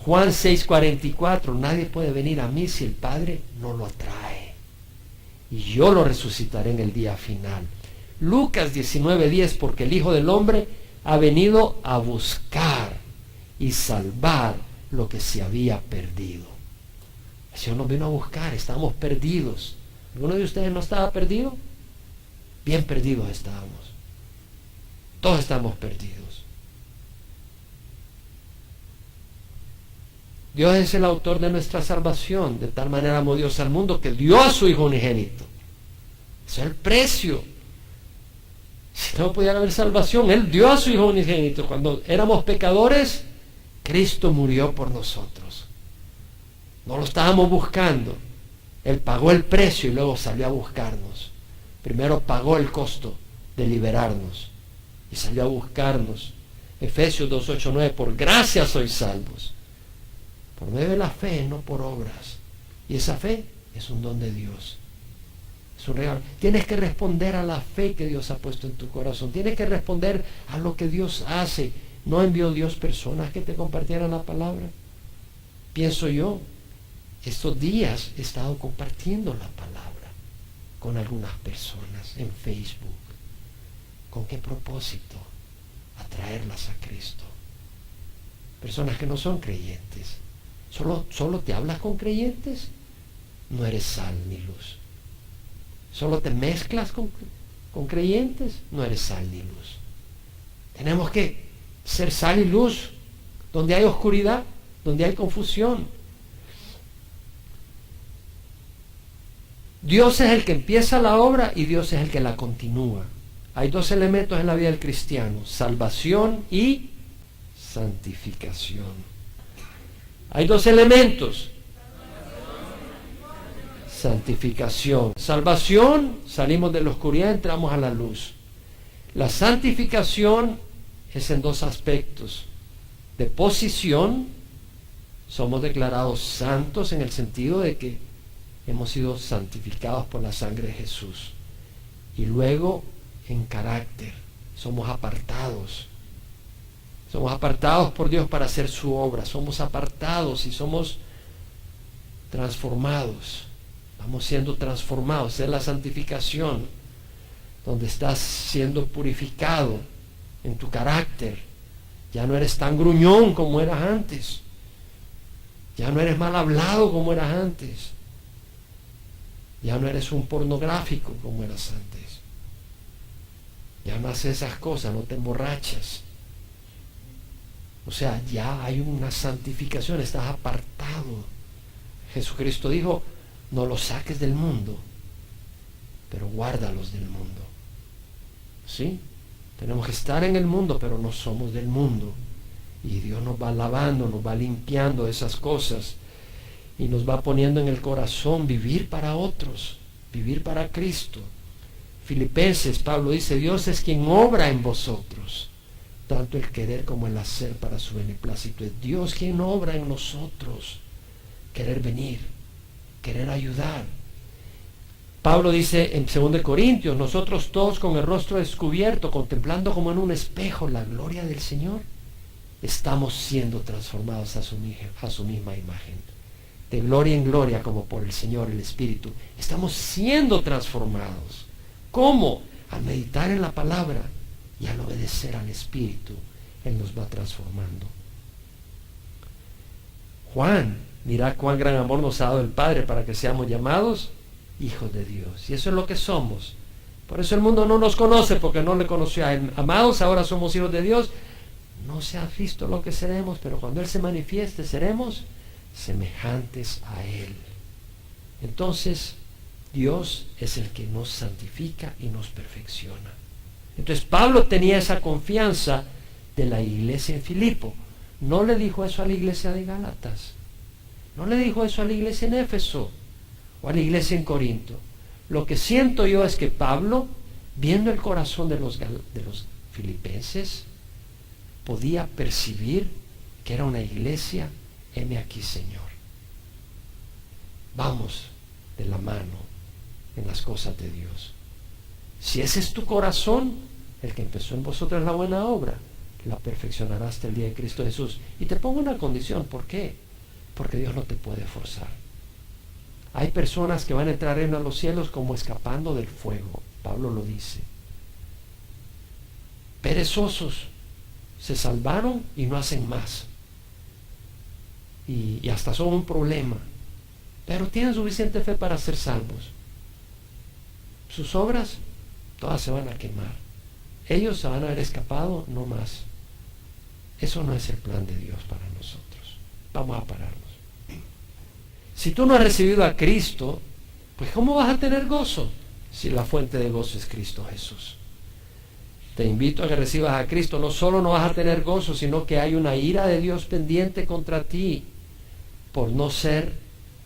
Juan 6:44, nadie puede venir a mí si el Padre no lo atrae. Y yo lo resucitaré en el día final. Lucas 19:10, porque el Hijo del Hombre ha venido a buscar y salvar lo que se había perdido. El Señor nos vino a buscar, estábamos perdidos. ¿Alguno de ustedes no estaba perdido? Bien perdidos estábamos. Todos estamos perdidos. Dios es el autor de nuestra salvación. De tal manera amó Dios al mundo que dio a su Hijo unigénito. Ese es el precio. Si no pudiera haber salvación, Él dio a su Hijo unigénito. Cuando éramos pecadores, Cristo murió por nosotros. No lo estábamos buscando. Él pagó el precio y luego salió a buscarnos. Primero pagó el costo de liberarnos y salió a buscarnos. Efesios 2:8-9, por gracia sois salvos, por medio de la fe, no por obras. Y esa fe es un don de Dios. Es un regalo. Tienes que responder a la fe que Dios ha puesto en tu corazón. Tienes que responder a lo que Dios hace. ¿No envió Dios personas que te compartieran la palabra? Pienso yo. estos días he estado compartiendo la palabra con algunas personas en Facebook. ¿Con qué propósito? Atraerlas a Cristo. Personas que no son creyentes. ¿Solo te hablas con creyentes? No eres sal ni luz. ¿Solo te mezclas con creyentes? No eres sal ni luz. Tenemos que ser sal y luz donde hay oscuridad, donde hay confusión. Dios es el que empieza la obra y Dios es el que la continúa. Hay dos elementos en la vida del cristiano: salvación y santificación. Hay dos elementos: santificación. Salvación, salimos de la oscuridad, entramos a la luz. La santificación es en dos aspectos: de posición, somos declarados santos en el sentido de que hemos sido santificados por la sangre de Jesús, y luego en carácter, somos apartados por Dios para hacer su obra, somos apartados y somos transformados, vamos siendo transformados. Es la santificación, donde estás siendo purificado en tu carácter. Ya no eres tan gruñón como eras antes, ya no eres mal hablado como eras antes, ya no eres un pornográfico como eras antes, ya no haces esas cosas, no te emborrachas. O sea, ya hay una santificación, estás apartado. Jesucristo dijo: no los saques del mundo, pero guárdalos del mundo. ¿Sí? Tenemos que estar en el mundo, pero no somos del mundo. Y Dios nos va lavando, nos va limpiando esas cosas, y nos va poniendo en el corazón vivir para otros, vivir para Cristo. Filipenses, Pablo dice: Dios es quien obra en vosotros, tanto el querer como el hacer para su beneplácito. Es Dios quien obra en nosotros, querer venir, querer ayudar. Pablo dice en 2 Corintios: nosotros todos con el rostro descubierto, contemplando como en un espejo la gloria del Señor, estamos siendo transformados a su misma imagen, de gloria en gloria, como por el Señor el Espíritu. Estamos siendo transformados. ¿Cómo? Al meditar en la palabra y al obedecer al Espíritu, Él nos va transformando. Juan, mira cuán gran amor nos ha dado el Padre para que seamos llamados hijos de Dios. Y eso es lo que somos. Por eso el mundo no nos conoce, porque no le conoció a Él. Amados, ahora somos hijos de Dios. No se ha visto lo que seremos, pero cuando Él se manifieste, seremos semejantes a Él. Entonces, Dios es el que nos santifica y nos perfecciona. Entonces, Pablo tenía esa confianza de la iglesia en Filipo. No le dijo eso a la iglesia de Gálatas. No le dijo eso a la iglesia en Éfeso o a la iglesia en Corinto. Lo que siento yo es que Pablo, viendo el corazón de los filipenses, podía percibir que era una iglesia: heme aquí, Señor. Vamos de la mano en las cosas de Dios. Si ese es tu corazón, el que empezó en vosotros la buena obra, la perfeccionará hasta el día de Cristo Jesús. Y te pongo una condición. ¿Por qué? Porque Dios no te puede forzar. Hay personas que van a entrar a los cielos como escapando del fuego. Pablo lo dice. Perezosos, se salvaron y no hacen más. Y hasta son un problema. Pero tienen suficiente fe para ser salvos. Sus obras, todas se van a quemar. Ellos se van a haber escapado, no más. Eso no es el plan de Dios para nosotros. Vamos a pararnos. Si tú no has recibido a Cristo, pues ¿cómo vas a tener gozo? Si la fuente de gozo es Cristo Jesús. Te invito a que recibas a Cristo. No solo no vas a tener gozo, sino que hay una ira de Dios pendiente contra ti por no ser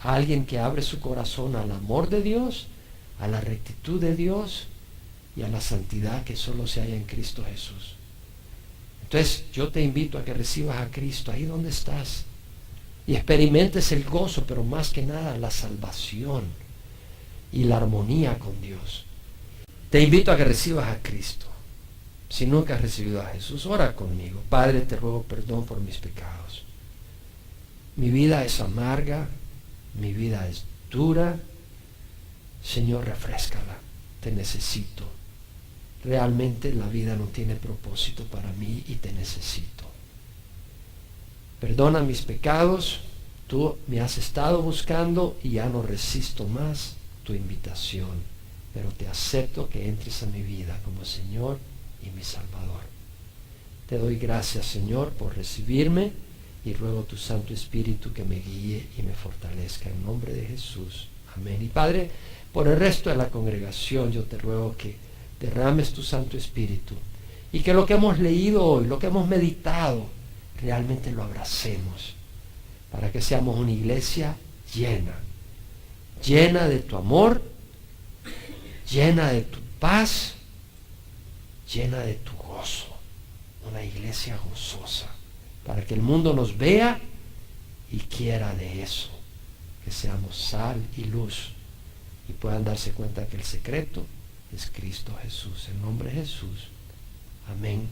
alguien que abre su corazón al amor de Dios, a la rectitud de Dios y a la santidad que solo se halla en Cristo Jesús. Entonces yo te invito a que recibas a Cristo ahí donde estás y experimentes el gozo, pero más que nada la salvación y la armonía con Dios. Te invito a que recibas a Cristo. Si nunca has recibido a Jesús, ora conmigo. Padre, te ruego perdón por mis pecados. Mi vida es amarga, Mi vida es dura. Señor, refréscala. Te necesito. Realmente la vida no tiene propósito para mí y te necesito. Perdona mis pecados. Tú me has estado buscando y ya no resisto más tu invitación, pero te acepto que entres a mi vida como Señor y mi Salvador. Te doy gracias, Señor, por recibirme y ruego tu Santo Espíritu que me guíe y me fortalezca en nombre de Jesús. Amén. Y Padre, por el resto de la congregación yo te ruego que derrames tu Santo Espíritu y que lo que hemos leído hoy, lo que hemos meditado, realmente lo abracemos para que seamos una iglesia llena de tu amor, llena de tu paz, llena de tu gozo, una iglesia gozosa, para que el mundo nos vea y quiera de eso, que seamos sal y luz y puedan darse cuenta que el secreto es Cristo Jesús. En nombre de Jesús. Amén.